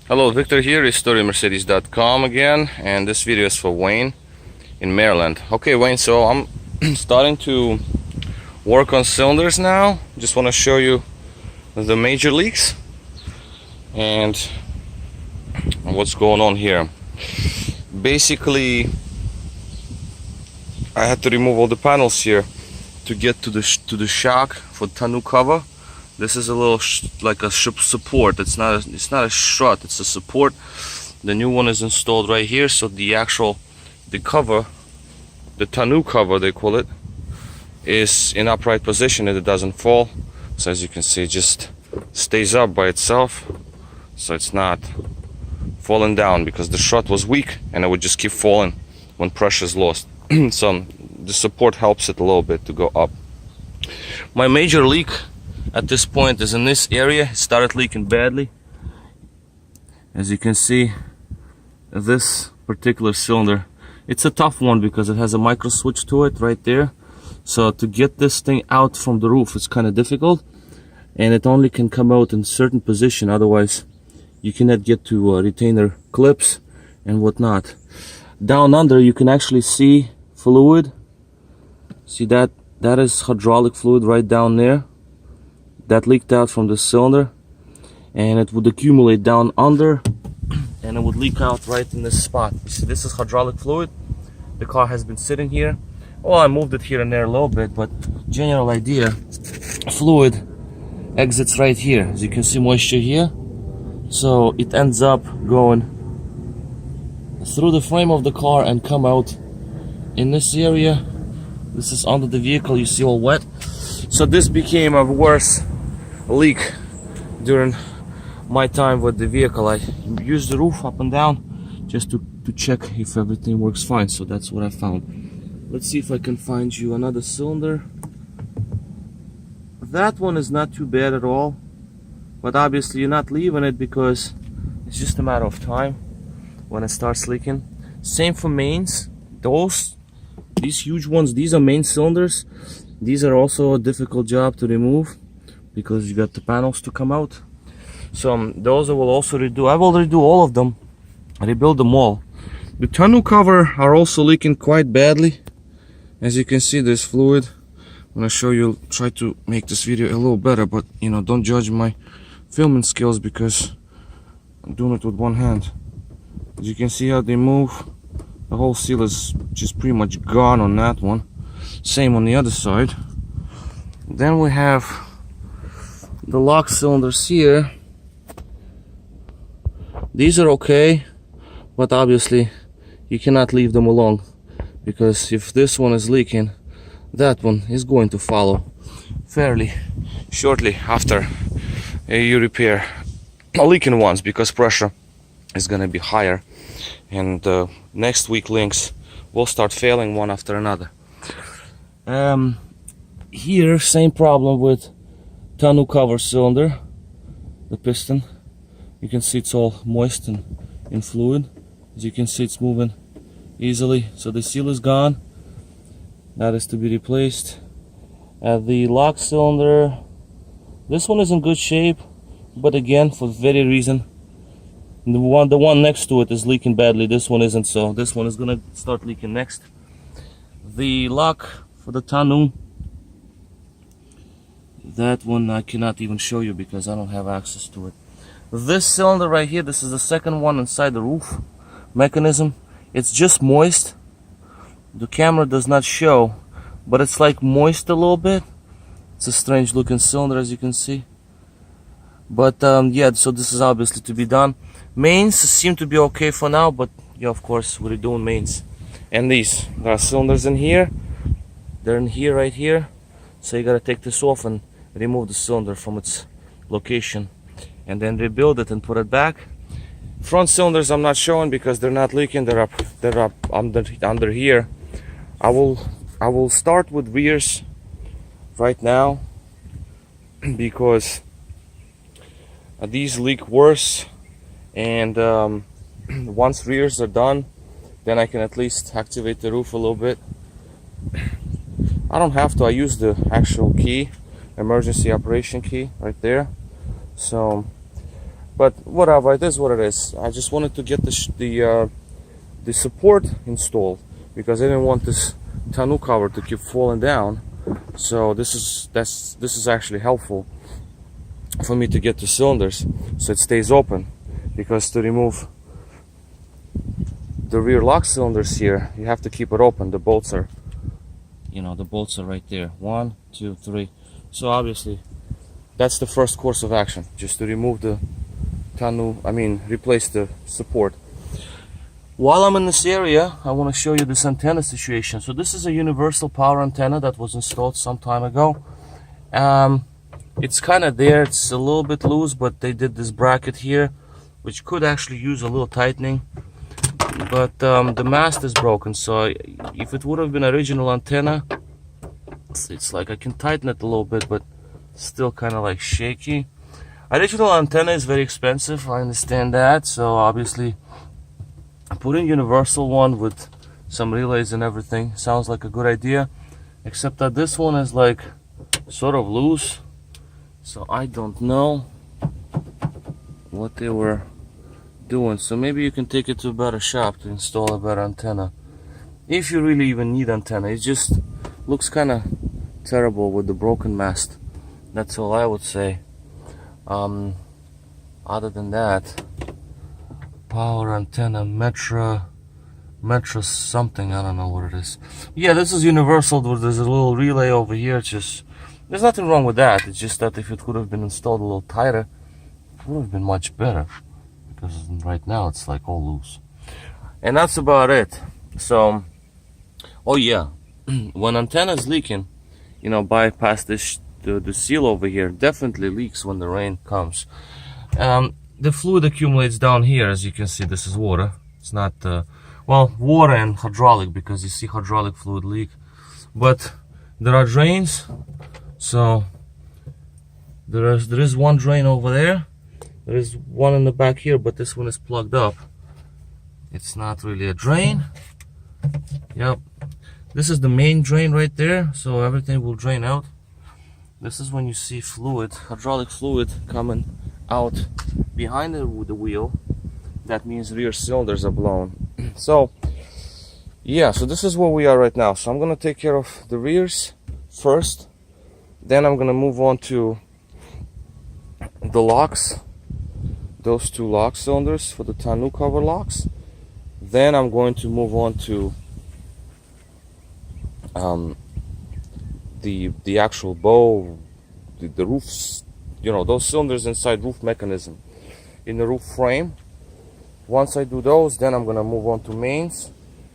Hello, Victor here, RestoreMercedes.com again, and this video is for Wayne in Maryland. Okay, Wayne, so I'm starting to work on cylinders now. Just want to show you the major leaks and what's going on here. Basically, I had to remove all the panels here to get to the shock for the tonneau cover. This is a little like a support. It's not a strut, it's a support. The new one is installed right here, so the cover, the tonneau cover they call it, is in upright position and it doesn't fall. So as you can see, it just stays up by itself, so it's not falling down, because the strut was weak and it would just keep falling when pressure is lost. So the support helps it a little bit to go up. My major leak at this point is in this area. It started leaking badly. As you can see, this particular cylinder, it's a tough one because it has a micro switch to it right there. So to get this thing out from the roof, it's kind of difficult, and it only can come out in certain position, otherwise you cannot get to retainer clips and whatnot. Down under you can actually see fluid. See that is hydraulic fluid right down there that leaked out from the cylinder, and it would accumulate down under and it would leak out right in this spot. You see, this is hydraulic fluid. The car has been sitting here. Well, I moved it here and there a little bit, but general idea, fluid exits right here. As you can see, moisture here, so it ends up going through the frame of the car and come out in this area. This is under the vehicle, you see, all wet. So this became a worse leak during my time with the vehicle. I used the roof up and down just to check if everything works fine. So that's what I found. Let's see if I can find you another cylinder. That one is not too bad at all, but obviously you're not leaving it because it's just a matter of time when it starts leaking. Same for mains. These huge ones, these are main cylinders. These are also a difficult job to remove because you got the panels to come out. So those I will also redo. I will redo all of them, rebuild them all. The tonneau cover are also leaking quite badly. As you can see, there's fluid. I'm gonna show you, try to make this video a little better, but you know, don't judge my filming skills because I'm doing it with one hand. As you can see how they move, the whole seal is just pretty much gone on that one. Same on the other side. Then we have the lock cylinders here. These are okay, but obviously you cannot leave them alone, because if this one is leaking, that one is going to follow fairly shortly after you repair the leaking ones, because pressure is going to be higher and next week links will start failing one after another. Here, same problem with tonneau cover cylinder, the piston. You can see it's all moist and in fluid. As you can see, it's moving easily, so the seal is gone. That is to be replaced. The lock cylinder, this one is in good shape, but again, for very reason, the one next to it is leaking badly. This one isn't, so this one is gonna start leaking next. The lock for the tonneau, that one I cannot even show you because I don't have access to it. This cylinder right here, this is the second one inside the roof mechanism. It's just moist. The camera does not show, but it's like moist a little bit. It's a strange looking cylinder, as you can see. But yeah, so this is obviously to be done. Mains seem to be okay for now, but yeah, of course we're doing mains. And these, there are cylinders in here. They're in here, right here. So you gotta take this off and remove the cylinder from its location, and then rebuild it and put it back. Front cylinders I'm not showing because they're not leaking. They're up under here. I will start with rears right now because these leak worse, and once rears are done, then I can at least activate the roof a little bit. I don't have to, I use the actual key, emergency operation key right there. So but whatever, it is what it is. I just wanted to get the support installed because I didn't want this tonneau cover to keep falling down. So this is actually helpful for me to get the cylinders so it stays open, because to remove the rear lock cylinders here, you have to keep it open. The bolts are, the bolts are right there. 1, 2, 3. So obviously that's the first course of action, just to remove the tonneau, replace the support. While I'm in this area, I want to show you this antenna situation. So this is a universal power antenna that was installed some time ago. It's kind of there, it's a little bit loose, but they did this bracket here, which could actually use a little tightening. But the mast is broken, so if it would have been original antenna, it's like I can tighten it a little bit, but still kind of like shaky. Original antenna is very expensive, I understand that, so obviously putting universal one with some relays and everything sounds like a good idea, except that this one is like sort of loose, so I don't know what they were doing. So maybe you can take it to a better shop to install a better antenna, if you really even need antenna. It just looks kind of terrible with the broken mast. That's all I would say. Other than that, power antenna, Metra something, I don't know what it is. Yeah, this is universal. There's a little relay over here. There's nothing wrong with that. It's just that if it could have been installed a little tighter, it would have been much better, because right now it's like all loose. And that's about it. So, oh yeah, when antenna is leaking, bypass this, the seal over here definitely leaks when the rain comes. The fluid accumulates down here. As you can see, this is water. It's not water and hydraulic, because you see hydraulic fluid leak. But there are drains, so there is one drain over there. There is one in the back here, but this one is plugged up. It's not really a drain. Yep, this is the main drain right there, so everything will drain out. This is when you see fluid, hydraulic fluid, coming out behind the wheel. That means rear cylinders are blown. So yeah, so this is where we are right now. So I'm gonna take care of the rears first, then I'm gonna move on to the locks, those two lock cylinders for the tonneau cover locks. Then I'm going to move on to the actual bow, the roofs, those cylinders inside roof mechanism in the roof frame. Once I do those, then I'm gonna move on to mains,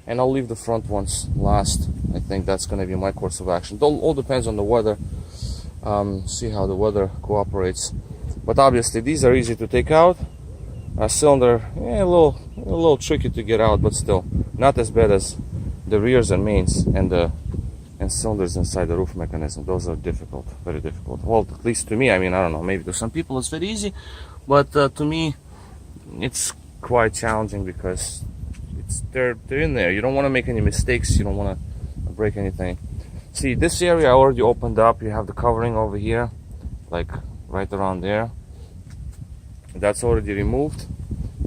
and I'll leave the front ones last. I think that's gonna be my course of action. It all depends on the weather. See how the weather cooperates. But obviously these are easy to take out. A cylinder, a little tricky to get out, but still not as bad as the rears and mains and cylinders inside the roof mechanism. Those are difficult, very difficult. Well, at least to me. I don't know, maybe to some people it's very easy, but to me it's quite challenging, because they're in there. You don't want to make any mistakes, you don't want to break anything. See, this area I already opened up. You have the covering over here, like right around there. That's already removed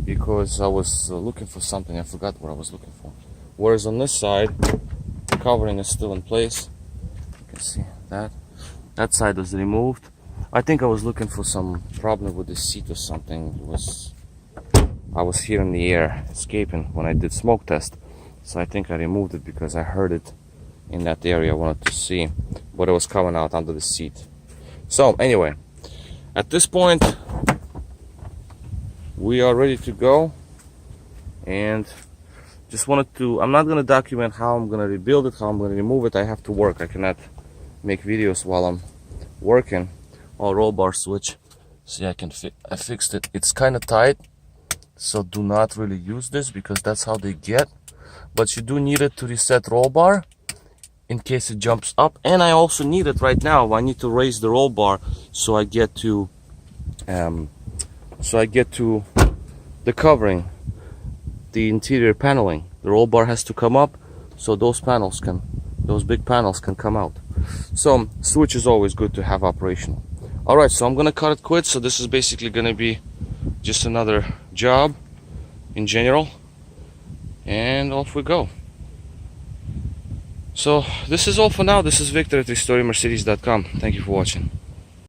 because I was looking for something. I forgot what I was looking for. Whereas on this side, the covering is still in place. You can see that side was removed. I think I was looking for some problem with the seat or something. I was hearing the air escaping when I did smoke test, so I think I removed it because I heard it in that area. I wanted to see what it was coming out under the seat. So anyway, at this point we are ready to go, and just wanted to, I'm not going to document how I'm going to rebuild it, how I'm going to remove it. I have to work. I cannot make videos while I'm working. Oh, roll bar switch. See, I fixed it. It's kind of tight, so do not really use this because that's how they get. But you do need it to reset roll bar in case it jumps up. And I also need it right now. I need to raise the roll bar so I get to the covering, the interior paneling. The roll bar has to come up so those big panels can come out. So switch is always good to have operational. Alright, so I'm gonna cut it quit. So this is basically gonna be just another job in general, and off we go. So this is all for now. This is Victor at RestoringMercedes.com. Thank you for watching.